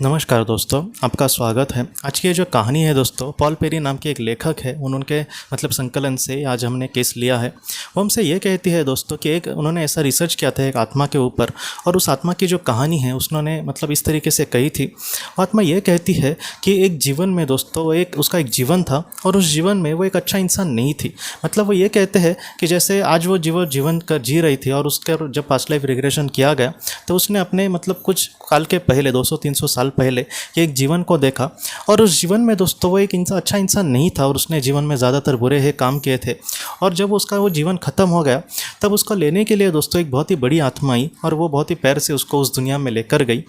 नमस्कार दोस्तों, आपका स्वागत है। आज की ये जो कहानी है दोस्तों, पॉल पेरी नाम के एक लेखक है, उनके संकलन से आज हमने केस लिया है। वो हमसे ये कहती है दोस्तों कि उन्होंने ऐसा रिसर्च किया था एक आत्मा के ऊपर, और उस आत्मा की जो कहानी है उन्होंने इस तरीके से कही थी। वो आत्मा ये कहती है कि एक जीवन में दोस्तों उसका एक जीवन था, और उस जीवन में वो एक अच्छा इंसान नहीं थी। वो ये कहते हैं कि जैसे आज वो जीवन कर जी रही थी, और उसका जब पास्ट लाइफ रिग्रेशन किया गया तो उसने अपने कुछ काल के पहले 200-300 साल पहले एक जीवन को देखा, और उस जीवन में दोस्तों वो एक अच्छा इंसान नहीं था, और उसने जीवन में ज़्यादातर बुरे काम किए थे। और जब उसका वो जीवन ख़त्म हो गया तब उसको लेने के लिए दोस्तों एक बहुत ही बड़ी आत्मा आई, और वो बहुत ही प्यार से उसको उस दुनिया में लेकर गई।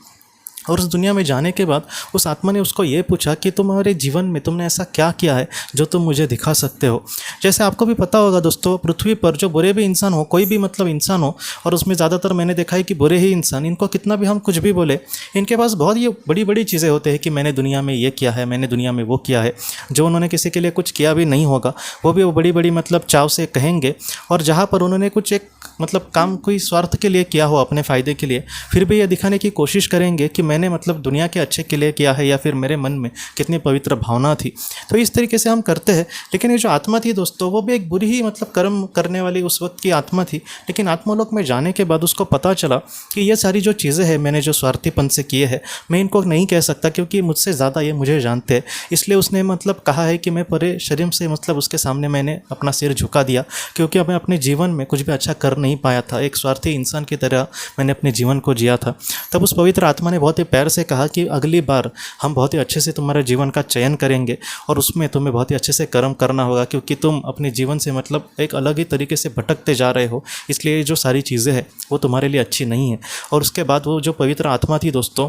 और उस दुनिया में जाने के बाद उस आत्मा ने उसको ये पूछा कि तुम्हारे जीवन में तुमने ऐसा क्या किया है जो तुम मुझे दिखा सकते हो। जैसे आपको भी पता होगा दोस्तों, पृथ्वी पर जो बुरे भी इंसान हो, कोई भी इंसान हो, और उसमें ज़्यादातर मैंने देखा है कि बुरे ही इंसान, इनको कितना भी हम कुछ भी बोले, इनके पास बहुत ये बड़ी बड़ी चीज़ें होते हैं कि मैंने दुनिया में ये किया है, मैंने दुनिया में वो किया है। जो उन्होंने किसी के लिए कुछ किया भी नहीं होगा वो भी वो बड़ी बड़ी चाव से कहेंगे। और जहाँ पर उन्होंने कुछ एक काम कोई स्वार्थ के लिए किया हो, अपने फ़ायदे के लिए, फिर भी ये दिखाने की कोशिश करेंगे कि मैंने दुनिया के अच्छे के लिए किया है, या फिर मेरे मन में कितनी पवित्र भावना थी। तो इस तरीके से हम करते हैं। लेकिन ये जो आत्मा थी दोस्तों, वो भी एक बुरी ही कर्म करने वाली उस वक्त की आत्मा थी। लेकिन आत्मालोक में जाने के बाद उसको पता चला कि ये सारी जो चीज़ें हैं मैंने जो स्वार्थीपन से किए हैं, मैं इनको नहीं कह सकता, क्योंकि मुझसे ज़्यादा ये मुझे जानते हैं। इसलिए उसने कहा है कि मैं पूरे शरीर से उसके सामने मैंने अपना सिर झुका दिया, क्योंकि मैं अपने जीवन में कुछ भी अच्छा कर नहीं पाया था। एक स्वार्थी इंसान की तरह मैंने अपने जीवन को जिया था। तब उस पवित्र आत्मा ने बहुत ही प्यार से कहा कि अगली बार हम बहुत ही अच्छे से तुम्हारे जीवन का चयन करेंगे, और उसमें तुम्हें बहुत ही अच्छे से कर्म करना होगा, क्योंकि तुम अपने जीवन से एक अलग ही तरीके से भटकते जा रहे हो। इसलिए जो सारी चीज़ें हैं वो तुम्हारे लिए अच्छी नहीं है। और उसके बाद वो जो पवित्र आत्मा थी दोस्तों,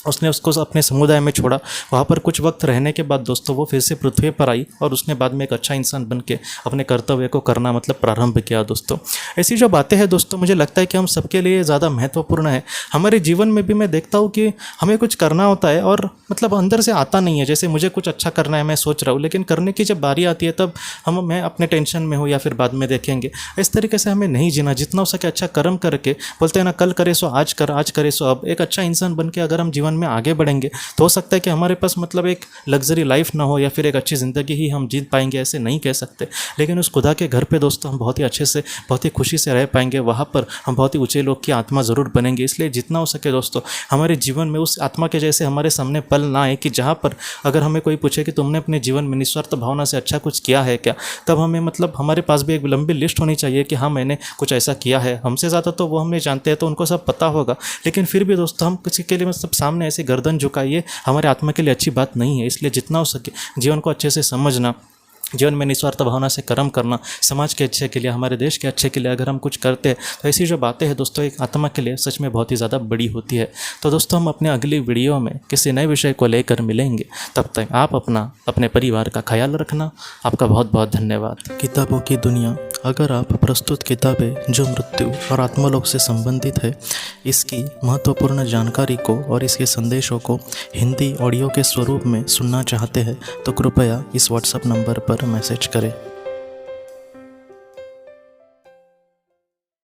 उसने उसको अपने समुदाय में छोड़ा। वहाँ पर कुछ वक्त रहने के बाद दोस्तों वो फिर से पृथ्वी पर आई, और उसने बाद में एक अच्छा इंसान बन के अपने कर्तव्य को करना प्रारंभ किया दोस्तों। ऐसी जो बातें हैं दोस्तों, मुझे लगता है कि हम सबके लिए ज़्यादा महत्वपूर्ण है। हमारे जीवन में भी मैं देखता हूँ कि हमें कुछ करना होता है, और अंदर से आता नहीं है। जैसे मुझे कुछ अच्छा करना है, मैं सोच रहा हूँ, लेकिन करने की जब बारी आती है तब मैं अपने टेंशन में हूँ, या फिर बाद में देखेंगे। इस तरीके से हमें नहीं जीना। जितना हो सके अच्छा कर्म करके, बोलते हैं ना, कल करे सो आज कर, आज करे सो अब। एक अच्छा इंसान बन के अगर हम जीवन में आगे बढ़ेंगे तो हो सकता है कि हमारे पास एक लग्जरी लाइफ ना हो, या फिर एक अच्छी ज़िंदगी ही हम जीत पाएंगे, ऐसे नहीं कह सकते। लेकिन उस खुदा के घर पे दोस्तों हम बहुत ही अच्छे से, बहुत ही खुशी से रह पाएंगे। वहाँ पर हम बहुत ही ऊंचे लोग की आत्मा ज़रूर बनेंगे। इसलिए जितना हो सके दोस्तों, हमारे जीवन में उस आत्मा के जैसे हमारे सामने पल ना आए कि जहाँ पर अगर हमें कोई पूछे कि तुमने अपने जीवन में निस्वार्थ भावना से अच्छा कुछ किया है क्या, तब हमें हमारे पास भी एक लंबी लिस्ट होनी चाहिए कि हाँ, मैंने कुछ ऐसा किया है। हमसे ज़्यादा तो वो हमें जानते हैं, तो उनको सब पता होगा। लेकिन फिर भी दोस्तों हम किसी के लिए सामने ऐसे गर्दन झुकाइए, हमारे आत्मा के लिए अच्छी बात नहीं है। इसलिए जितना हो सके जीवन को अच्छे से समझना, जीवन में निस्वार्थ भावना से कर्म करना, समाज के अच्छे के लिए, हमारे देश के अच्छे के लिए अगर हम कुछ करते हैं तो ऐसी जो बातें हैं दोस्तों एक आत्मा के लिए सच में बहुत ही ज़्यादा बड़ी होती है। तो दोस्तों हम अपने अगली वीडियो में किसी नए विषय को लेकर मिलेंगे। तब तक आप अपने परिवार का ख्याल रखना। आपका बहुत बहुत धन्यवाद। किताबों की दुनिया, अगर आप प्रस्तुत किताबें जो मृत्यु और आत्मलोक से संबंधित है, इसकी महत्वपूर्ण जानकारी को और इसके संदेशों को हिंदी ऑडियो के स्वरूप में सुनना चाहते हैं तो कृपया इस व्हाट्सएप नंबर पर मैसेज करें।